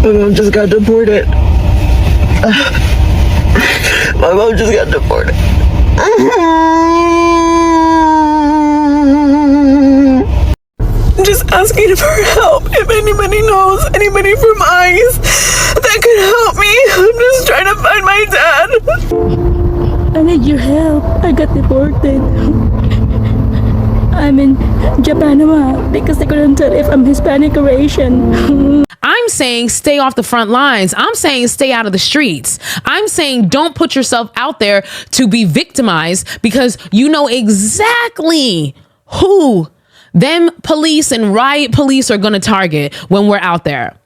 My mom just got deported. My mom just got deported. I'm just asking for help. If anybody knows anybody from ICE that could help me, I'm just trying to find my dad. I need your help. I got deported. I'm in Japan because they couldn't tell if I'm Hispanic or Asian. I'm saying stay off the front lines. I'm saying stay out of the streets. I'm saying don't put yourself out there to be victimized because you know exactly who them police and riot police are going to target when we're out there.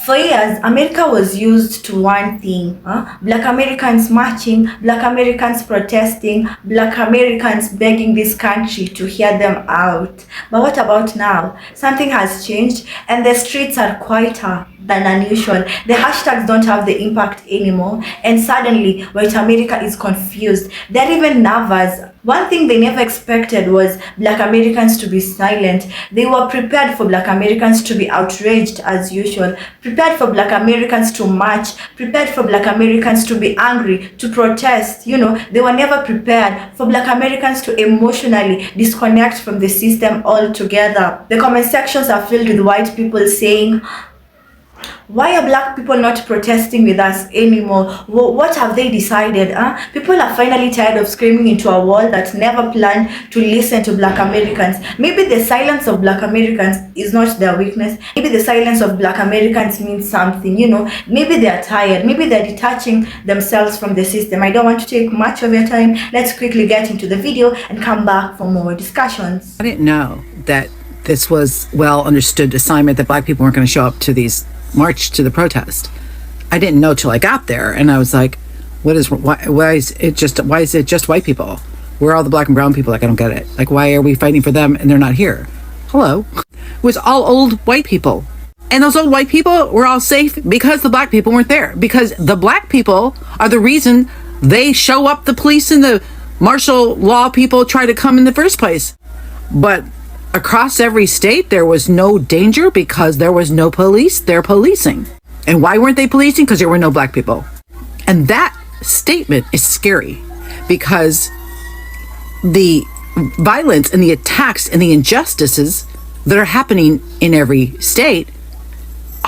For years, America was used to one thing. Black Americans marching, Black Americans protesting, Black Americans begging this country to hear them out. But what about now? Something has changed and the streets are quieter than unusual. The hashtags don't have the impact anymore. And suddenly, white America is confused. They're even nervous. One thing they never expected was Black Americans to be silent. They were prepared for Black Americans to be outraged as usual, prepared for Black Americans to march, prepared for Black Americans to be angry, to protest. You know, they were never prepared for Black Americans to emotionally disconnect from the system altogether. The comment sections are filled with white people saying, why are Black people not protesting with us anymore? What have they decided? People are finally tired of screaming into a wall that never planned to listen to Black Americans. Maybe the silence of Black Americans is not their weakness. Maybe the silence of Black Americans means something, you know. Maybe they're tired. Maybe they're detaching themselves from the system. I don't want to take much of your time. Let's quickly get into the video and come back for more discussions. I didn't know that this was well understood assignment that Black people weren't going to show up to these march to the protest. I didn't know till I got there, and I was like, why is it just white people? Where are all the Black and brown people? Like, I don't get it. Like, why are we fighting for them and they're not here? Hello. It was all old white people, and those old white people were all safe because the Black people weren't there, because the Black people are the reason they show up. The police and the martial law people try to come in the first place. But across every state, there was no danger because there was no police. They're policing. And why weren't they policing? Because there were no Black people. And that statement is scary because the violence and the attacks and the injustices that are happening in every state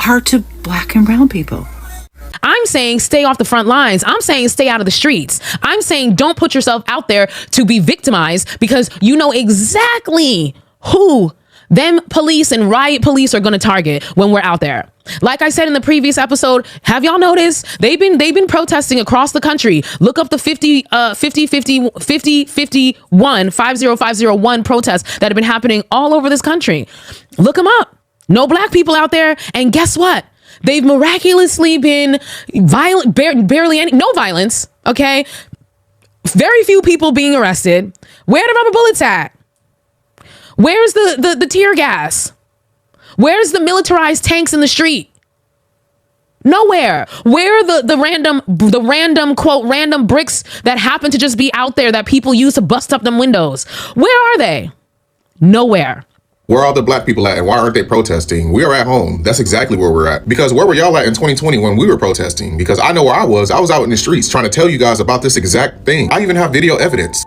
are to Black and brown people. I'm saying stay off the front lines. I'm saying stay out of the streets. I'm saying don't put yourself out there to be victimized because you know exactly who them police and riot police are going to target when we're out there. Like I said in the previous episode, have y'all noticed they've been protesting across the country? Look up the 5051 protests that have been happening all over this country. Look them up. No Black people out there. And guess what? They've miraculously been violent, barely no violence. Okay. Very few people being arrested. Where are the rubber bullets at? Where's the tear gas? Where's the militarized tanks in the street? Nowhere. Where are the random quote random bricks that happen to just be out there that people use to bust up them windows? Where are they? Nowhere. Where are the Black people at and why aren't they protesting? We are at home. That's exactly where we're at. Because where were y'all at in 2020 when we were protesting? Because I know where I was. I was out in the streets trying to tell you guys about this exact thing. I even have video evidence.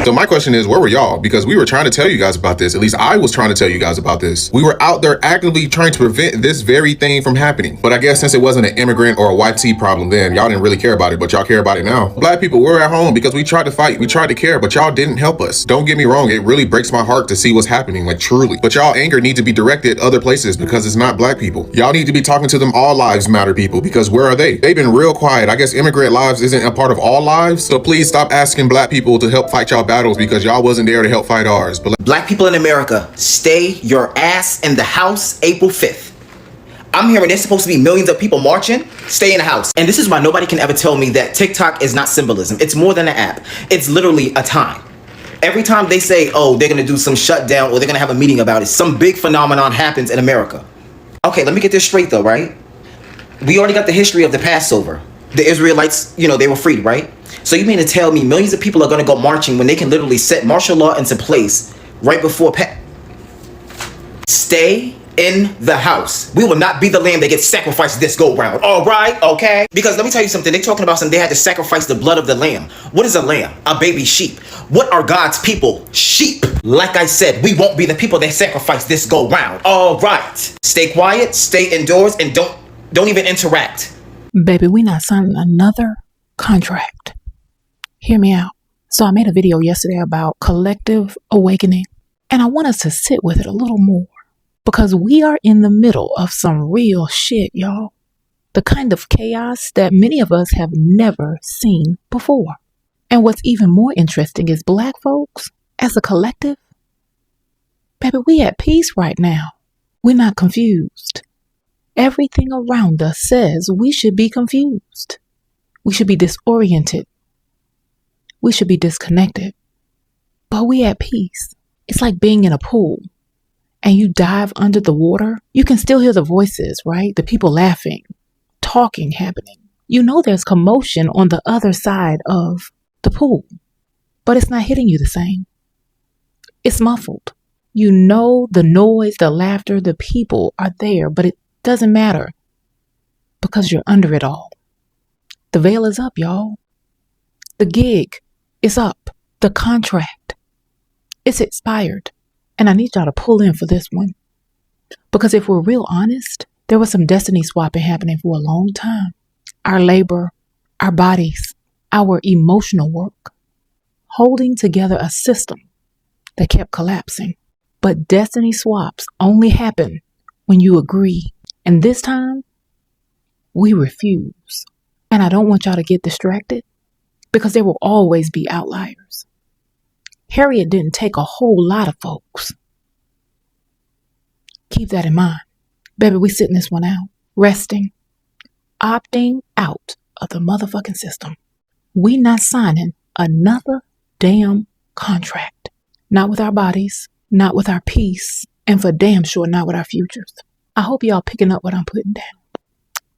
So my question is, where were y'all? Because we were trying to tell you guys about this. At least I was trying to tell you guys about this. We were out there actively trying to prevent this very thing from happening. But I guess since it wasn't an immigrant or a white tea problem then, y'all didn't really care about it, but y'all care about it now. Black people, we're at home because we tried to fight. We tried to care, but y'all didn't help us. Don't get me wrong. It really breaks my heart to see what's happening, like truly. But y'all anger need to be directed other places because it's not Black people. Y'all need to be talking to them all lives matter people because where are they? They've been real quiet. I guess immigrant lives isn't a part of all lives. So please stop asking Black people to help fight y'all battles because y'all wasn't there to help fight ours. But Black people in America, stay your ass in the house April 5th. I'm hearing there's supposed to be millions of people marching. Stay in the house. And this is why nobody can ever tell me that TikTok is not symbolism. It's more than an app. It's literally a time. Every time they say, oh, they're going to do some shutdown or they're going to have a meeting about it, some big phenomenon happens in America. Okay, let me get this straight though, right? We already got the history of the Passover. the Israelites, they were freed, right? So you mean to tell me millions of people are going to go marching when they can literally set martial law into place right before Stay in the house. We will not be the lamb that gets sacrificed this go round. All right, okay? Because let me tell you something. They're talking about they had to sacrifice the blood of the lamb. What is a lamb? A baby sheep. What are God's people? Sheep. Like I said, we won't be the people that sacrifice this go round. All right. Stay quiet, stay indoors, and don't even interact. Baby, we not signing another contract. Hear me out. So I made a video yesterday about collective awakening, and I want us to sit with it a little more. Because we are in the middle of some real shit, y'all. The kind of chaos that many of us have never seen before. And what's even more interesting is Black folks, as a collective, baby, we at peace right now. We're not confused. Everything around us says we should be confused. We should be disoriented. We should be disconnected. But we at peace. It's like being in a pool. And you dive under the water, you can still hear the voices, right? The people laughing, talking happening. You know there's commotion on the other side of the pool, but it's not hitting you the same. It's muffled. You know the noise, the laughter, the people are there, but it doesn't matter because you're under it all. The veil is up, y'all. The gig is up. The contract, it's expired. And I need y'all to pull in for this one. Because if we're real honest, there was some destiny swapping happening for a long time. Our labor, our bodies, our emotional work, holding together a system that kept collapsing. But destiny swaps only happen when you agree. And this time, we refuse. And I don't want y'all to get distracted because there will always be outliers. Harriet didn't take a whole lot of folks. Keep that in mind. Baby, we sitting this one out. Resting. Opting out of the motherfucking system. We not signing another damn contract. Not with our bodies. Not with our peace. And for damn sure not with our futures. I hope y'all picking up what I'm putting down.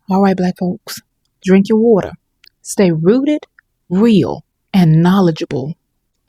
All right, Black folks. Drink your water. Stay rooted, real, and knowledgeable.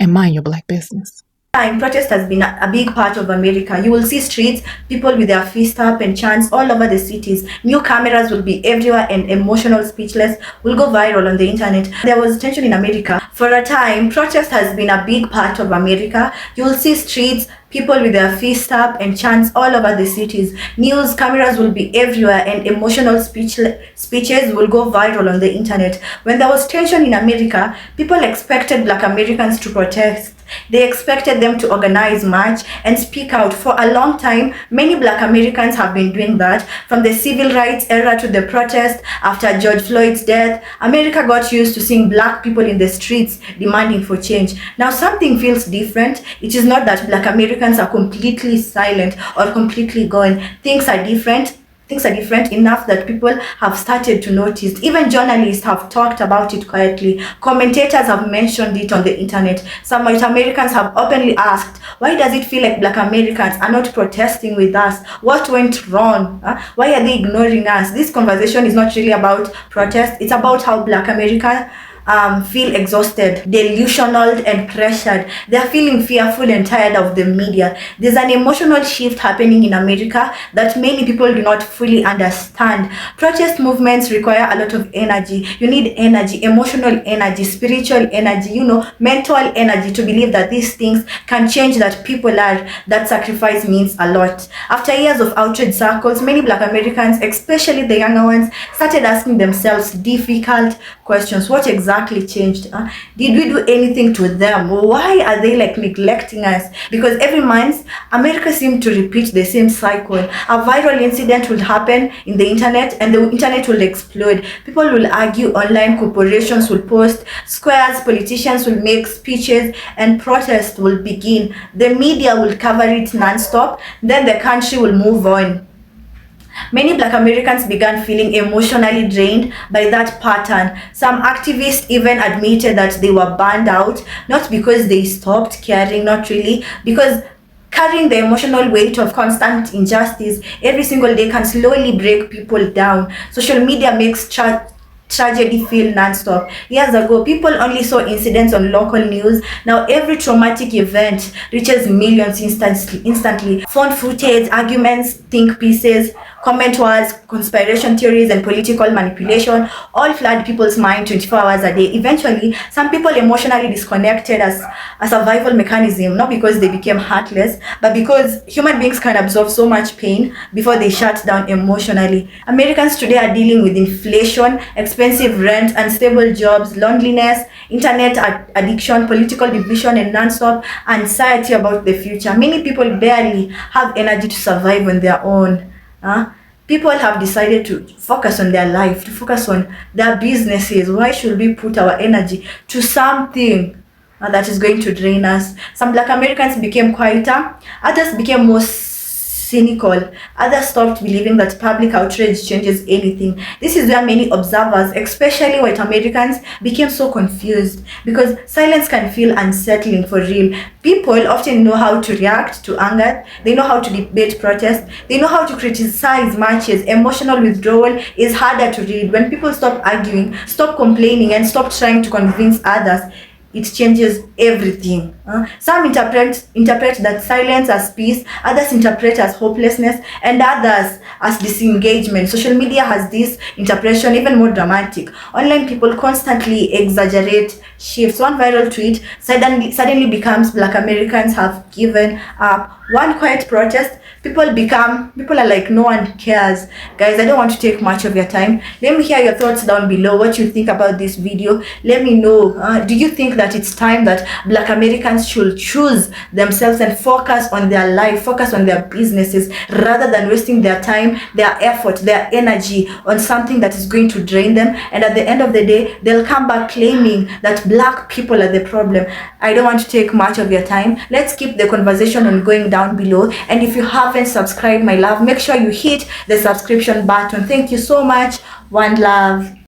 And mind your Black business. Protest has been a big part of America. You will see streets, people with their fist up and chants all over the cities. New cameras will be everywhere and emotional speechless will go viral on the internet. There was tension in America. For a time, protest has been a big part of America. You will see streets, people with their fist up and chants all over the cities. News cameras will be everywhere and emotional speeches will go viral on the internet. When there was tension in America, people expected Black Americans to protest. They expected them to organize march and speak out. For a long time, many Black Americans have been doing that. From the civil rights era to the protest after George Floyd's death, America got used to seeing Black people in the streets demanding for change. Now something feels different. It is not that Black Americans are completely silent or completely gone. Things are different. Things are different enough that people have started to notice. Even journalists have talked about it quietly. Commentators have mentioned it on the internet. Some white Americans have openly asked, why does it feel like Black Americans are not protesting with us? What went wrong? Why are they ignoring us? This conversation is not really about protest. It's about how Black Americans feel exhausted, delusional and pressured. They are feeling fearful and tired of the media. There's an emotional shift happening in America that many people do not fully understand. Protest movements require a lot of energy. You need energy, emotional energy, spiritual energy, mental energy to believe that these things can change, that people are, that sacrifice means a lot. After years of outrage circles, many Black Americans, especially the younger ones, started asking themselves difficult questions. What exactly changed? Did we do anything to them? Why are they neglecting us? Because every month America seemed to repeat the same cycle. A viral incident will happen in the internet and the internet will explode. People will argue online, corporations will post squares, politicians will make speeches, and protests will begin. The media will cover it non-stop. Then the country will move on. Many Black Americans began feeling emotionally drained by that pattern. Some activists even admitted that they were burned out, not because they stopped caring, not really, because carrying the emotional weight of constant injustice every single day can slowly break people down. Social media makes tragedy feel non-stop. Years ago, people only saw incidents on local news. Now every traumatic event reaches millions instantly. Phone footage, arguments, think pieces, comment wars, conspiration theories, and political manipulation all flood people's mind 24 hours a day. Eventually, some people emotionally disconnected as a survival mechanism, not because they became heartless, but because human beings can absorb so much pain before they shut down emotionally. Americans today are dealing with inflation, expensive rent, unstable jobs, loneliness, internet addiction, political division, and non-stop anxiety about the future. Many people barely have energy to survive on their own. People have decided to focus on their life, to focus on their businesses. Why should we put our energy to something that is going to drain us? Some Black Americans became quieter, others became more cynical, others stopped believing that public outrage changes anything. This is where many observers, especially white Americans, became so confused, because silence can feel unsettling for real. People often know how to react to anger, they know how to debate protest, they know how to criticize marches. Emotional withdrawal is harder to read. When people stop arguing, stop complaining, and stop trying to convince others, it changes everything. Some interpret that silence as peace, others interpret as hopelessness, and others as disengagement. Social media has this interpretation even more dramatic. Online people constantly exaggerate shifts. One viral tweet suddenly becomes Black Americans have given up. One quiet protest, people are like, no one cares. Guys, I don't want to take much of your time. Let me hear your thoughts down below, what you think about this video. Let me know, do you think that it's time that Black Americans should choose themselves and focus on their life, focus on their businesses, rather than wasting their time, their effort, their energy on something that is going to drain them, and at the end of the day they'll come back claiming that Black people are the problem? I don't want to take much of your time. Let's keep the conversation on going down below, and if you haven't subscribed, my love, make sure you hit the subscription button. Thank you so much. One love.